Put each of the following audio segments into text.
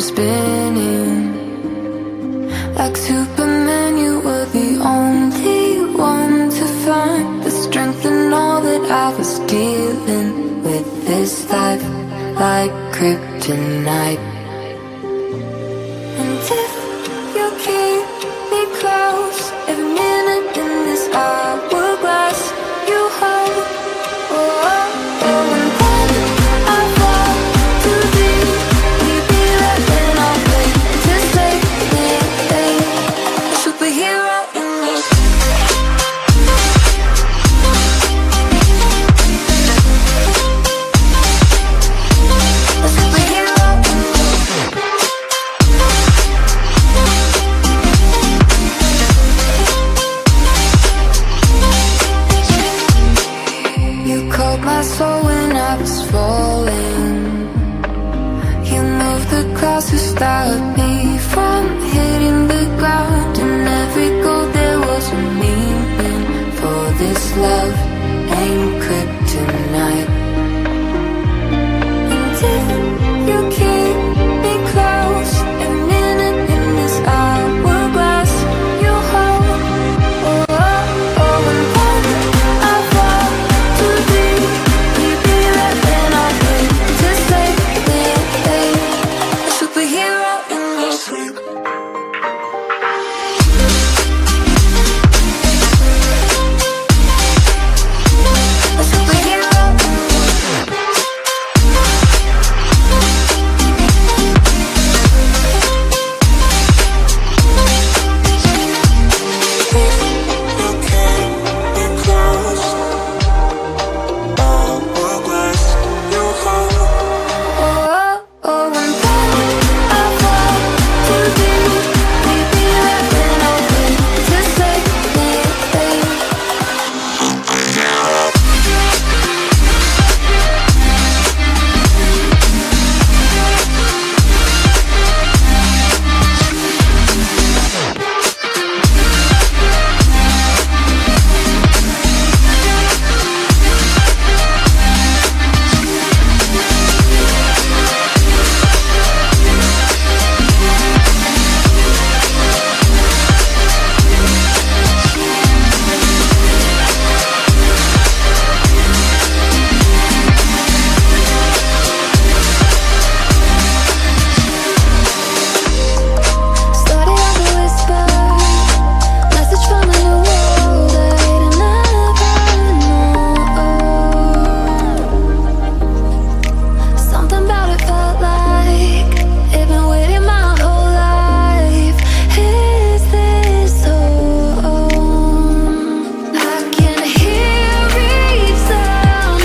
spinning. Like Superman, you were the only one to find the strength in all that I was dealing with this life, like kryptonite. And if you keep me close, every minute in this hourglass you hold. Oh, oh, oh, and then I fall too deep. Leave me right when I wait to save me, a superhero in me. A superhero in me. You called my soul when I was falling. You moved the clouds to stop me from hitting the ground. In every goal there was a meaning, for this love ain't kryptonite. And if you keep me close, every minute in this hourglass you hold. Oh, oh, oh, and then I fall too deep. Leave me right when I wait to save me, a superhero in me. A superhero in me. Oh, oh, and then I fall too deep. Leave me right when I wait to save me, started off a whisper, message from a new world I'd never known. Something about it felt like it'd been waiting my whole life. Is this home? I can hear each sound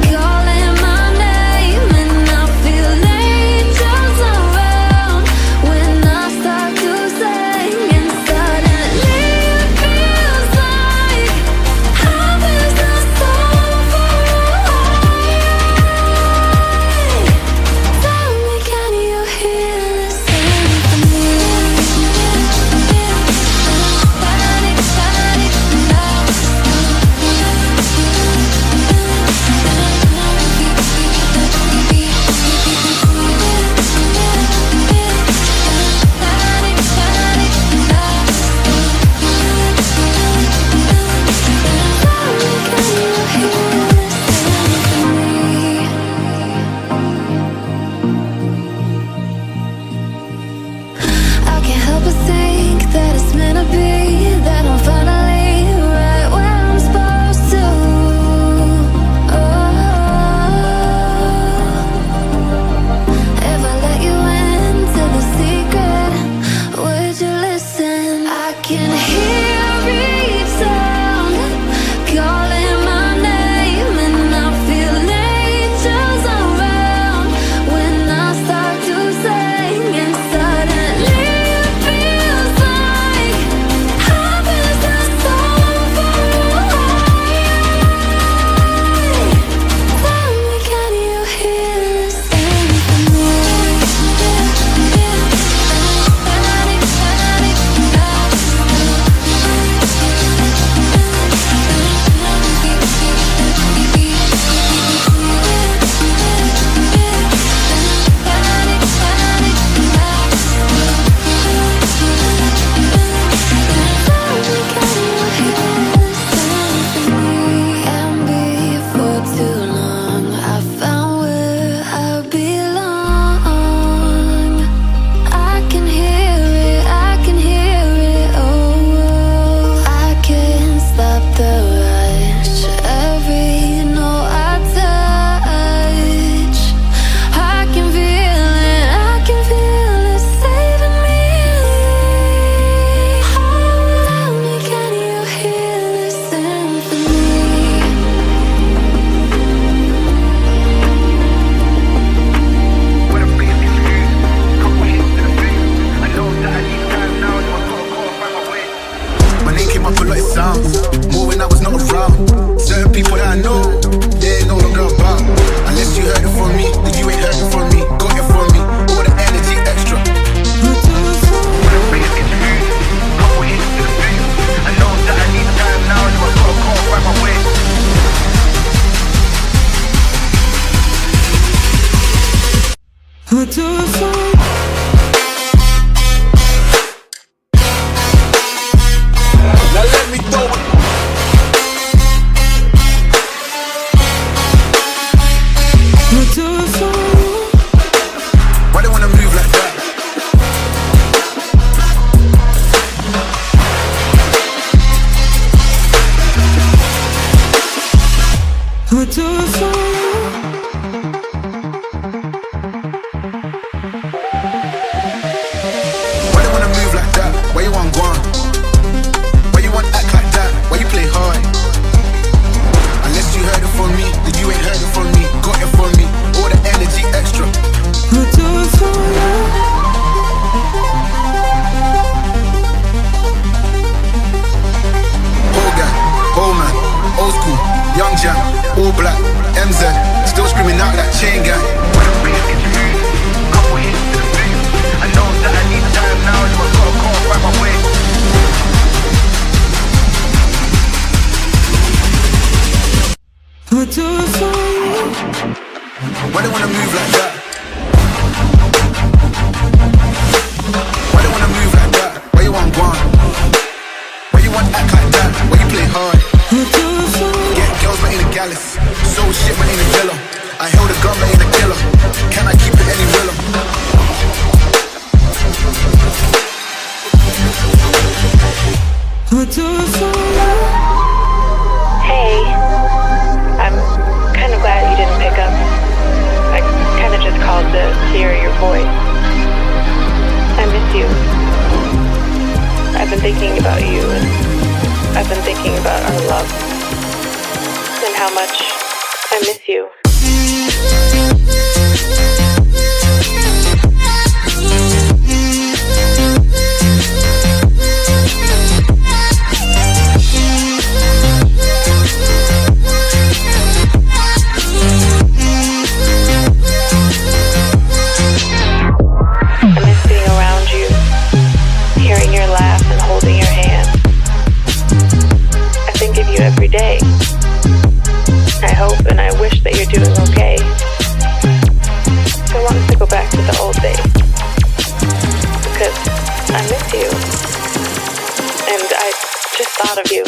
calling my name, and I feel angels around when I start to sing. And suddenly it feels like heaven's not so far away. Tell me, can you hear the symphony? Panic, panic now. Panic, panic now. Tell me, can you hear the symphony? I can't help but think that it's meant to be, that I'm finally right where I'm supposed to. Oh, if I let you into the secret, would you listen? I can hear each sound calling my name, and I feel angels around when I start to sing. And suddenly it feels like heaven's not too soon. Hey, I'm kind of glad you didn't pick up. I kind of just called to hear your voice. I miss you. I've been thinking about you, and I've been thinking about our love, and how much I miss you. Every day. I hope and I wish that you're doing okay. I want us to go back to the old days because I miss you and I just thought of you.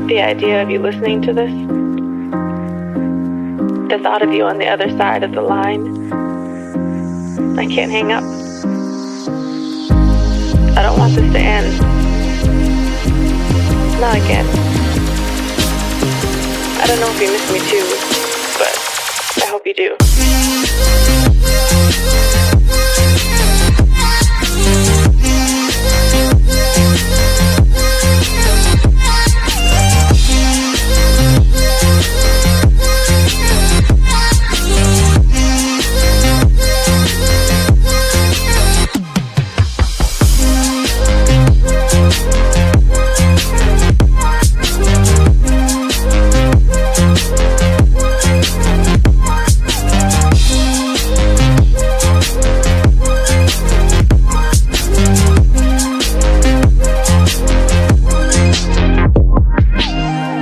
The idea of you listening to this, the thought of you on the other side of the line, I can't hang up. I don't want this to end. Not again. I don't know if you miss me too, but I hope you do.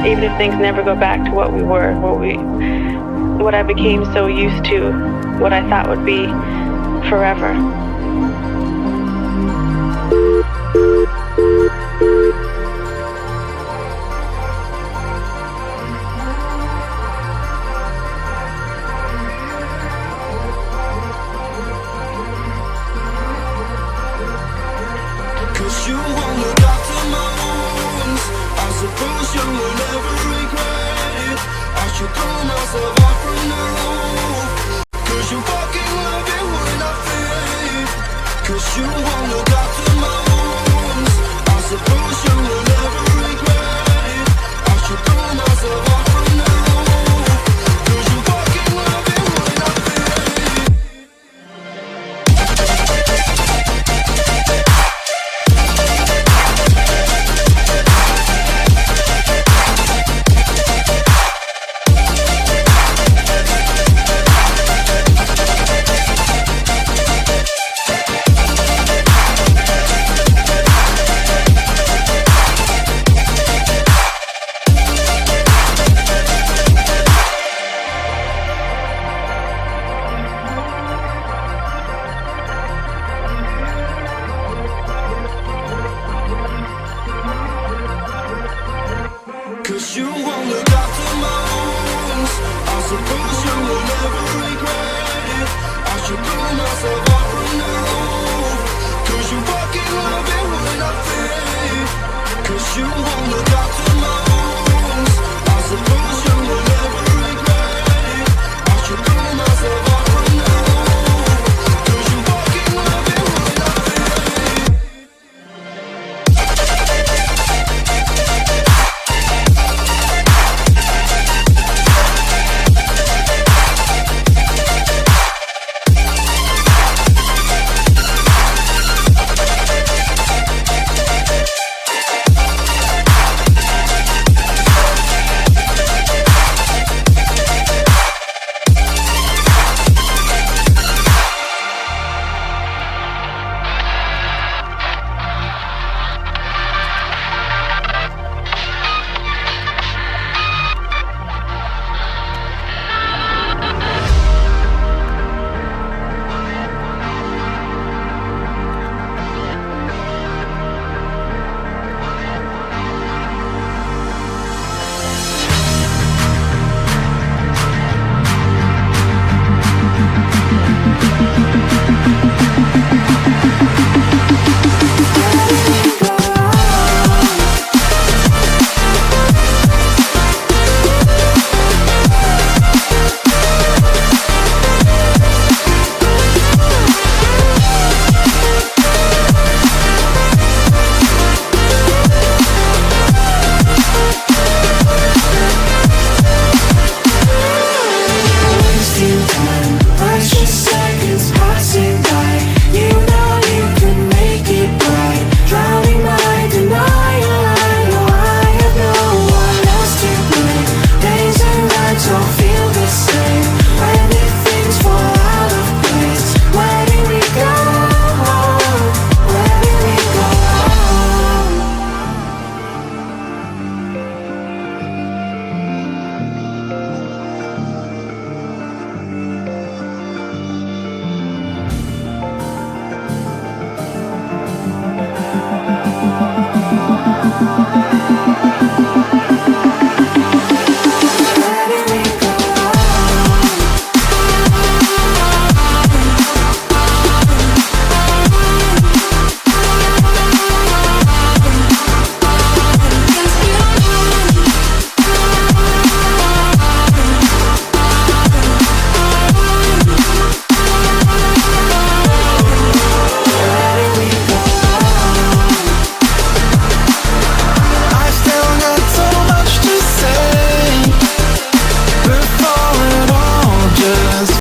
Even if things never go back to what we were, what I became so used to, what I thought would be forever. 'Cause you won't look after my wounds. I suppose you will never regret it. I should throw myself out from the roof. 'Cause you fucking love it when I feel it. 'Cause you won't look after my wounds. I suppose you will never regret it. I should throw myself out from the roof. 'Cause you fucking love it when I feel it. Cause you won't look after my wounds. I suppose you will never regret it. I should throw myself out from the roof. 'Cause you fucking love it when I feel it. 'Cause you won't look after